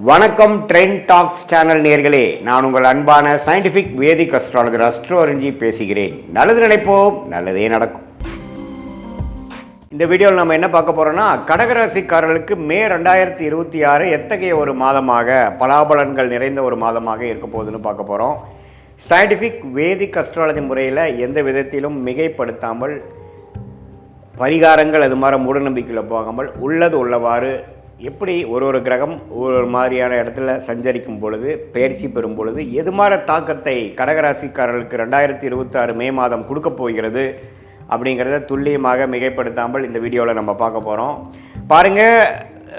வணக்கம் trend tax channel நேயர்களே, நான் உங்கள் அன்பான சயின்டிஃபிக் வேதிக் அஸ்ட்ராலஜர் அஸ்ட்ரோரஞ்சி பேசுகிறேன். நல்லது நினைப்போம், நல்லதே நடக்கும். இந்த வீடியோவில் நம்ம என்ன பார்க்க போகிறோம்னா, கடகராசிக்காரர்களுக்கு மே 2026 எத்தகைய ஒரு மாதமாக பலாபலன்கள் நிறைந்த ஒரு மாதமாக இருக்க போகுதுன்னு பார்க்க போகிறோம். சயின்டிஃபிக் வேதிக் அஸ்ட்ராலஜி முறையில் எந்த விதத்திலும் மிகைப்படுத்தாமல், பரிகாரங்கள் அது மாதிரி மூடநம்பிக்கையில் போகாமல், உள்ளது உள்ளவாறு எப்படி ஒரு கிரகம் ஒரு மாதிரியான இடத்துல சஞ்சரிக்கும் பொழுது, பயிற்சி பெறும் பொழுது எது மாதிரி தாக்கத்தை கடகராசிக்காரர்களுக்கு 2026 மே மாதம் கொடுக்க போகிறது அப்படிங்கிறத துல்லியமாக மிகைப்படுத்தாமல் இந்த வீடியோவில் நம்ம பார்க்க போகிறோம். பாருங்கள்,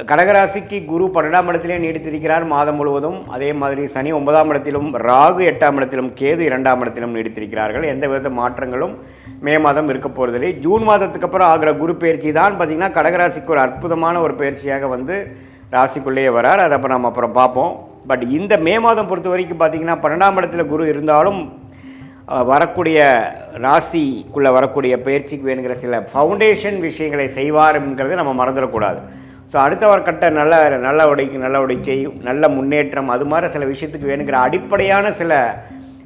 கடகராசிக்கு குரு 12ஆம் இடத்திலே நீடித்திருக்கிறார் மாதம் முழுவதும். அதே மாதிரி சனி 9ஆம் இடத்திலும், ராகு 8ஆம் இடத்திலும், கேது 2ஆம் இடத்திலும் நீடித்திருக்கிறார்கள். எந்த வித மாற்றங்களும் மே மாதம் இருக்க போகிறதில்லை. ஜூன் மாதத்துக்கு அப்புறம் ஆகிற குரு பயிற்சி தான் பார்த்திங்கன்னா கடகராசிக்கு ஒரு அற்புதமான ஒரு பயிற்சியாக வந்து ராசிக்குள்ளேயே வரார். அதை அப்போ நம்ம அப்புறம் பார்ப்போம். பட் இந்த மே மாதம் பொறுத்த வரைக்கும் பார்த்திங்கன்னா 12ஆம் இடத்துல குரு இருந்தாலும் வரக்கூடிய ராசிக்குள்ளே வரக்கூடிய பயிற்சிக்கு வேணுங்கிற சில ஃபவுண்டேஷன் விஷயங்களை செய்வாருங்கிறத நம்ம மறந்துடக்கூடாது. ஸோ அடுத்த கட்ட நடவடிக்கை நல்ல முன்னேற்றம் அது மாதிரி சில விஷயத்துக்கு வேணுங்கிற அடிப்படையான சில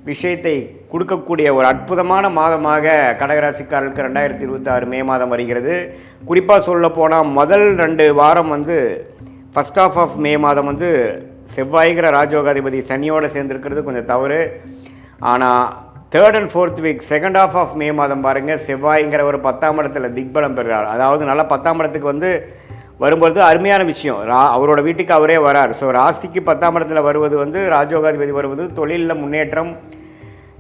விஷயத்தை கொடுக்கக்கூடிய ஒரு அற்புதமான மாதமாக கடகராசிக்காரர்களுக்கு 2026 மே மாதம் வருகிறது. குறிப்பாக சொல்ல போனால் முதல் 2 வாரம் வந்து ஃபஸ்ட் ஆஃப் மே மாதம் வந்து செவ்வாய்கிற ராஜயோகாதிபதி சனியோடு சேர்ந்துருக்கிறது கொஞ்சம் தவறு. ஆனால் 3rd and 4th week second of May மாதம் பாருங்கள், செவ்வாய்ங்கிற ஒரு 10ஆம் இடத்துல திக்பலம் பெறுகிறார். அதாவது நல்லா 10ஆம் இடத்துக்கு வந்து வரும்பொழுது அருமையான விஷயம். அவரோட வீட்டுக்கு அவரே வரார். ஸோ ராசிக்கு 10ஆம் இடத்துல வருவது வந்து ராஜயோகாதிபதி வருவது தொழிலில் முன்னேற்றம்,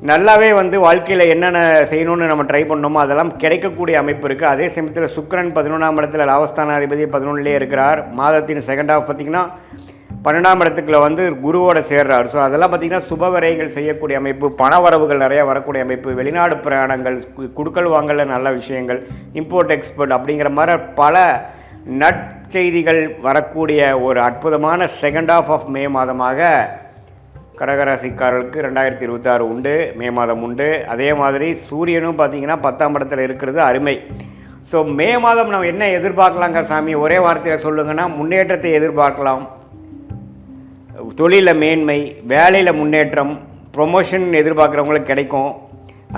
நல்லாவே வந்து வாழ்க்கையில் என்னென்ன செய்யணும்னு நம்ம ட்ரை பண்ணோமோ அதெல்லாம் கிடைக்கக்கூடிய அமைப்பு இருக்குது. அதே சமயத்தில் சுக்கிரன் 11ஆம் இடத்துல லாபஸ்தானாதிபதி 11லே இருக்கிறார். மாதத்தின் செகண்ட் ஆஃப் பார்த்திங்கன்னா 12ஆம் இடத்துக்குள்ள வந்து குருவோட சேர்றார். ஸோ அதெல்லாம் பார்த்திங்கன்னா சுப விரயங்கள் செய்யக்கூடிய அமைப்பு, பண வரவுகள் நிறையா வரக்கூடிய அமைப்பு, வெளிநாடு பிரயாணங்கள், குடுக்கல் வாங்கல நல்ல விஷயங்கள், இம்போர்ட் எக்ஸ்போர்ட் அப்படிங்கிற மாதிரி பல நற்செய்திகள் வரக்கூடிய ஒரு அற்புதமான செகண்ட் ஆஃப் மே மாதமாக கடகராசிக்காரர்களுக்கு 2026 உண்டு, மே மாதம் உண்டு. அதே மாதிரி சூரியனும் பார்த்திங்கன்னா 10ஆம் இடத்துல இருக்கிறது அருமை. ஸோ மே மாதம் நம்ம என்ன எதிர்பார்க்கலாங்க சாமி, ஒரே வார்த்தையில் சொல்லுங்கன்னா முன்னேற்றத்தை எதிர்பார்க்கலாம். தொழிலில் மேன்மை, வேலையில் முன்னேற்றம், ப்ரொமோஷன் எதிர்பார்க்குறவங்களுக்கு கிடைக்கும்.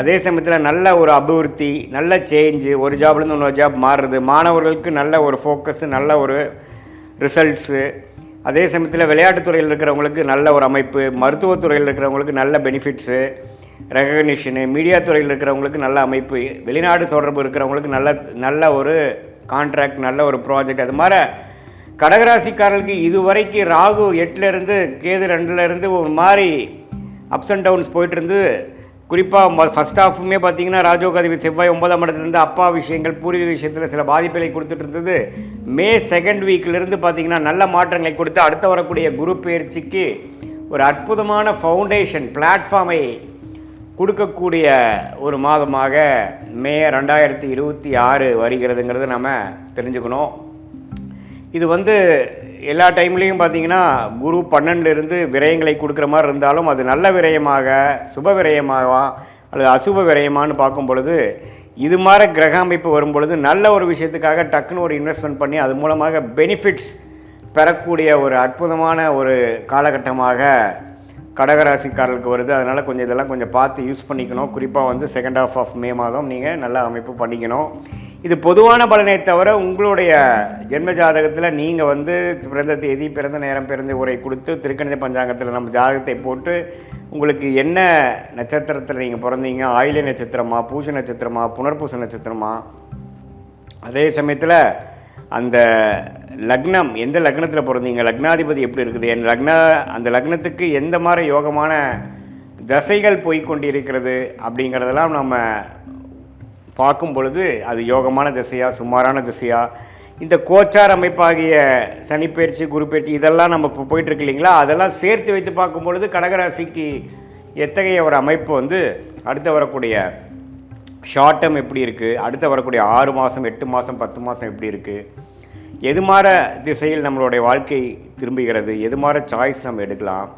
அதே சமயத்தில் நல்ல ஒரு அபிவிருத்தி, நல்ல சேஞ்சு, ஒரு ஜாப்லேருந்து இன்னொரு ஜாப் மாறுறது, மாணவர்களுக்கு நல்ல ஒரு ஃபோக்கஸு, நல்ல ஒரு ரிசல்ட்ஸு. அதே சமயத்தில் விளையாட்டுத்துறையில் இருக்கிறவங்களுக்கு நல்ல ஒரு அமைப்பு, மருத்துவத்துறையில் இருக்கிறவங்களுக்கு நல்ல பெனிஃபிட்ஸு, ரெகக்னிஷனு, மீடியா துறையில் இருக்கிறவங்களுக்கு நல்ல அமைப்பு, வெளிநாடு தொடர்பு இருக்கிறவங்களுக்கு நல்ல ஒரு கான்ட்ராக்ட், நல்ல ஒரு ப்ராஜெக்ட். அது மாதிரி கடகராசிக்காரர்களுக்கு இதுவரைக்கும் ராகு 8லேருந்து கேது 2லேருந்து ஒரு மாதிரி அப்ஸ் அண்ட் டவுன்ஸ் போயிட்டுருந்து. குறிப்பாக ஃபஸ்ட் ஆஃபுமே பார்த்திங்கன்னா ராஜயோகாதிபதி செவ்வாய் 9ஆம் இடத்துலேருந்து அப்பா விஷயங்கள், பூர்வீக விஷயத்தில் சில பாதிப்புகளை கொடுத்துட்டு இருந்தது. மே 2nd வீக்கிலிருந்து பார்த்திங்கன்னா நல்ல மாற்றங்களை கொடுத்து அடுத்த வரக்கூடிய குரு பயிற்சிக்கு ஒரு அற்புதமான ஃபவுண்டேஷன் பிளாட்ஃபார்மை கொடுக்கக்கூடிய ஒரு மாதமாக மே 2026 வருகிறதுங்கிறது நம்ம தெரிஞ்சுக்கணும். இது வந்து எல்லா டைம்லேயும் பார்த்திங்கன்னா குரு 12லேருந்து விரயங்களை கொடுக்குற மாதிரி இருந்தாலும் அது நல்ல விரயமாக, சுப விரயமாக அல்லது அசுப விரயமானு பார்க்கும் பொழுது இது மாதிரி கிரக அமைப்பு வரும் பொழுது நல்ல ஒரு விஷயத்துக்காக டக்குன்னு ஒரு இன்வெஸ்ட்மெண்ட் பண்ணி அது மூலமாக பெனிஃபிட்ஸ் பெறக்கூடிய ஒரு அற்புதமான ஒரு காலகட்டமாக கடகராசிக்காரர்களுக்கு வருது. அதனால் கொஞ்சம் இதெல்லாம் கொஞ்சம் பார்த்து யூஸ் பண்ணிக்கணும். குறிப்பாக வந்து செகண்ட் ஆஃப் மே மாதம் நீங்கள் நல்ல அமைப்பு பண்ணிக்கணும். இது பொதுவான பலனை தவிர உங்களுடைய ஜென்ம ஜாதகத்தில் நீங்கள் வந்து பிறந்த தேதி, பிறந்த நேரம், பிறந்த உரை கொடுத்து திருக்கணித பஞ்சாங்கத்தில் நம்ம ஜாதகத்தை போட்டு உங்களுக்கு என்ன நட்சத்திரத்தில் நீங்கள் பிறந்தீங்க, ஆயில்ய நட்சத்திரமா, பூச நட்சத்திரமா, புனர்பூச நட்சத்திரமா, அதே சமயத்தில் அந்த லக்னம் எந்த லக்னத்தில் பிறந்தீங்க, லக்னாதிபதி எப்படி இருக்குது, அந்த லக்னத்துக்கு எந்த மாதிரி யோகமான தசைகள் போய்கொண்டிருக்கிறது அப்படிங்கிறதெல்லாம் நம்ம பார்க்கும் பொழுது அது யோகமான திசையா, சுமாரான திசையா, இந்த கோச்சார் அமைப்பாகிய சனிப்பயிற்சி, குரு பயிற்சி இதெல்லாம் நம்ம இப்போ போயிட்டுருக்கு இல்லைங்களா, அதெல்லாம் சேர்த்து வைத்து பார்க்கும் பொழுது கடகராசிக்கு எத்தகைய ஒரு அமைப்பு வந்து அடுத்த வரக்கூடிய ஷார்ட் டேர்ம் எப்படி இருக்குது, அடுத்த வரக்கூடிய 6 மாதம், 8 மாதம், 10 மாதம் எப்படி இருக்குது, எது மாதிரி திசையில் நம்மளுடைய வாழ்க்கை திரும்புகிறது, எது மாதிரி சாய்ஸ் நம்ம எடுக்கலாம்,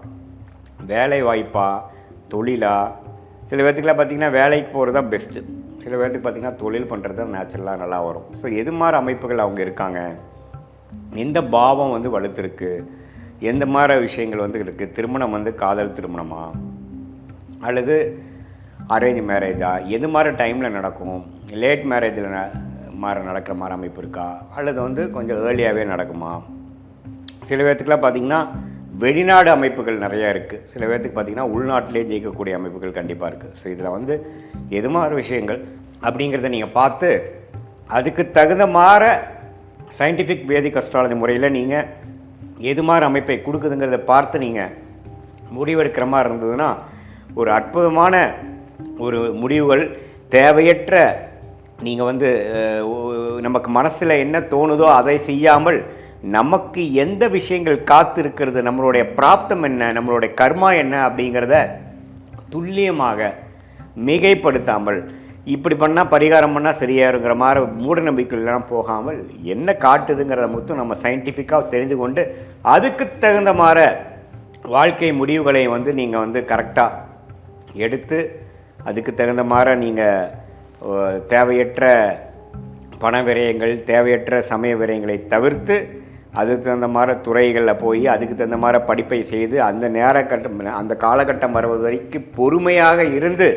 வேலை வாய்ப்பா, தொழிலா, சில பேர்த்துக்குலாம் பார்த்திங்கன்னா வேலைக்கு போகிறது தான் பெஸ்ட்டு, சில பேர்த்துக்கு பார்த்திங்கன்னா தொழில் பண்ணுறது தான் நேச்சுரலாக நல்லா வரும். ஸோ எது மாதிரி அமைப்புகள் அவங்க இருக்காங்க, எந்த பாவம் வந்து வலுத்திருக்கு, எந்த மாதிரி விஷயங்கள் வந்து இருக்குது, திருமணம் வந்து காதல் திருமணமா அல்லது அரேஞ்ச் மேரேஜா, எது மாதிரி டைமில் நடக்கும், லேட் மேரேஜில் மாதிரி நடக்கிற மாதிரி அமைப்பு இருக்கா, அல்லது வந்து கொஞ்சம் ஏர்லியாகவே நடக்குமா. சில பேர்த்துக்குலாம் பார்த்திங்கன்னா வெளிநாடு அமைப்புகள் நிறையா இருக்குது, சில பேர்த்துக்கு பார்த்திங்கன்னா உள்நாட்டிலே ஜெயிக்கக்கூடிய அமைப்புகள் கண்டிப்பாக இருக்குது. ஸோ இதில் வந்து எது மாதிரி விஷயங்கள் அப்படிங்கிறத நீங்கள் பார்த்து அதுக்கு தகுந்த மாதிரி சயின்டிஃபிக் வேதிக் அஸ்ட்ராலஜி முறையில் நீங்கள் எது மாதிரி அமைப்பை கொடுக்குதுங்கிறத பார்த்து நீங்கள் முடிவெடுக்கிற மாதிரி இருந்ததுன்னா ஒரு அற்புதமான ஒரு முடிவுகள். தேவையற்ற நீங்கள் வந்து நமக்கு மனசில் என்ன தோணுதோ அதை செய்யாமல் நமக்கு எந்த விஷயங்கள் காத்து இருக்கிறது, நம்மளுடைய பிராப்தம் என்ன, நம்மளுடைய கர்மா என்ன அப்படிங்கிறத துல்லியமாக மிகைப்படுத்தாமல் இப்படி பண்ணால் பரிகாரம் பண்ணால் சரியாருங்கிற மாதிரி மூட நம்பிக்கைலாம் போகாமல் என்ன காட்டுதுங்கிறத மட்டும் நம்ம சயின்டிஃபிக்காக தெரிஞ்சு கொண்டு அதுக்கு தகுந்த மாதிரி வாழ்க்கை முடிவுகளை வந்து நீங்கள் வந்து கரெக்டாக எடுத்து அதுக்கு தகுந்த மாதிரி நீங்கள் தேவையற்ற பண விரயங்கள், தேவையற்ற சமய விரயங்களை தவிர்த்து அதுக்கு தகுந்த மாதிரி துறைகளில் போய் அதுக்கு தகுந்த மாதிரி படிப்பை செய்து அந்த காலகட்டம் வருவது வரைக்கும் பொறுமையாக இருந்து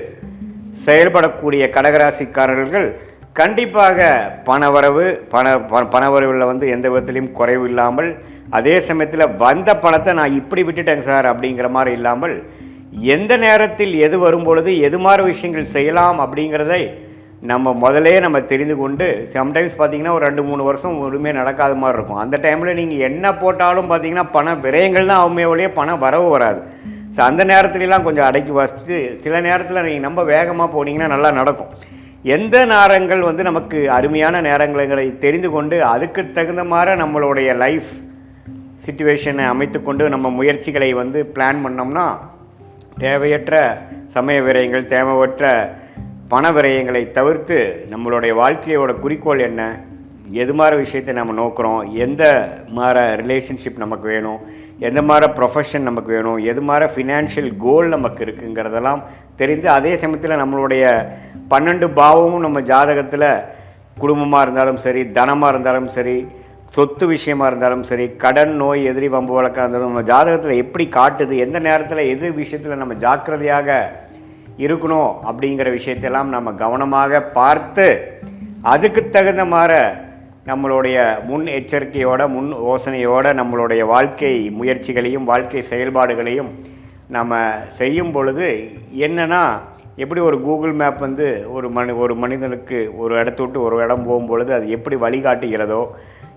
செயல்படக்கூடிய கடகராசிக்காரர்கள் கண்டிப்பாக பணவரவில் வந்து எந்த விதத்துலையும் குறைவு இல்லாமல், அதே சமயத்தில் வந்த பணத்தை நான் இப்படி விட்டுட்டேங்க சார் அப்படிங்கிற மாதிரி இல்லாமல் எந்த நேரத்தில் எது வரும்பொழுது எது மாதிரி விஷயங்கள் செய்யலாம் அப்படிங்கிறதை நம்ம முதலே தெரிந்து கொண்டு, சம்டைம்ஸ் பார்த்திங்கன்னா ஒரு 2-3 வருஷம் ஒருமே நடக்காத மாதிரி இருக்கும். அந்த டைமில் நீங்கள் என்ன போட்டாலும் பார்த்திங்கன்னா பண விரயங்கள் தான் ஆகுமே ஒழிய பண வரவு வராது. ஸோ அந்த நேரத்துலலாம் கொஞ்சம் அடக்கி வச்சுட்டு சில நேரத்தில் நீங்கள் ரொம்ப வேகமாக போனீங்கன்னா நல்லா நடக்கும். எந்த நேரங்கள் வந்து நமக்கு அருமையான நேரங்களை தெரிந்து கொண்டு அதுக்கு தகுந்த மாதிரி நம்மளுடைய லைஃப் சிச்சுவேஷனை அமைத்து கொண்டு நம்ம முயற்சிகளை வந்து பிளான் பண்ணோம்னா தேவையற்ற சமய விரயங்கள், தேவையற்ற பண விரயங்களை தவிர்த்து நம்மளுடைய வாழ்க்கையோட குறிக்கோள் என்ன, எது மாதிரி விஷயத்தை நம்ம நோக்கிறோம், எந்த மாதிரி ரிலேஷன்ஷிப் நமக்கு வேணும், எந்த மாதிரி ப்ரொஃபஷன் நமக்கு வேணும், எது மாதிரி ஃபினான்ஷியல் கோல் நமக்கு இருக்குங்கிறதெல்லாம் தெரிந்து, அதே சமயத்தில் நம்மளுடைய 12 பாவமும் நம்ம ஜாதகத்தில் குடும்பமாக இருந்தாலும் சரி, தனமாக இருந்தாலும் சரி, சொத்து விஷயமாக இருந்தாலும் சரி, கடன், நோய், எதிரி, வம்பு வழக்காக இருந்தாலும் நம்ம ஜாதகத்தில் எப்படி காட்டுது, எந்த நேரத்தில் எது விஷயத்தில் நம்ம ஜாக்கிரதையாக இருக்கணும் அப்படிங்கிற விஷயத்தெல்லாம் நம்ம கவனமாக பார்த்து அதுக்கு தகுந்த மாதிரி நம்மளுடைய முன் எச்சரிக்கையோட முன் யோசனையோடு நம்மளுடைய வாழ்க்கை முயற்சிகளையும் வாழ்க்கை செயல்பாடுகளையும் நம்ம செய்யும் பொழுது என்னென்னா, எப்படி ஒரு கூகுள் மேப் வந்து ஒரு மனிதனுக்கு ஒரு இடத்த விட்டு ஒரு இடம் போகும்பொழுது அது எப்படி வழிகாட்டுகிறதோ,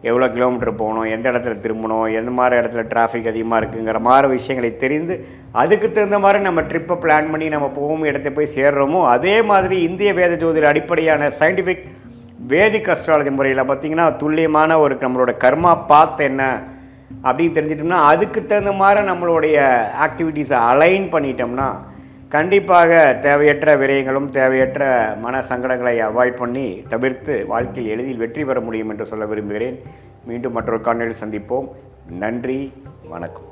எவ்வளோ கிலோமீட்டர் போகணும், எந்த இடத்துல திரும்பணும், எந்த மாதிரி இடத்துல டிராஃபிக் அதிகமாக இருக்குங்கிற மாதிரி விஷயங்களை தெரிந்து அதுக்கு தகுந்த மாதிரி நம்ம ட்ரிப்பை பிளான் பண்ணி நம்ம போகும் இடத்த போய் சேர்றோமோ, அதே மாதிரி இந்திய வேத ஜோதிட அடிப்படையான சயின்டிஃபிக் வேதிக் அஸ்ட்ராலஜி முறையில் பார்த்திங்கன்னா துல்லியமான ஒரு நம்மளோட கர்மா பாத் என்ன அப்படின்னு தெரிஞ்சிட்டோம்னா அதுக்கு தகுந்த மாதிரி நம்மளுடைய ஆக்டிவிட்டீஸை அலைன் பண்ணிட்டோம்னா கண்டிப்பாக தேவையற்ற விரயங்களும் தேவையற்ற மன சங்கடங்களை அவாய்ட் பண்ணி தவிர்த்து வாழ்க்கையில் எளிதில் வெற்றி பெற முடியும் என்று சொல்ல விரும்புகிறேன். மீண்டும் மற்றொரு காணொளியில் சந்திப்போம். நன்றி, வணக்கம்.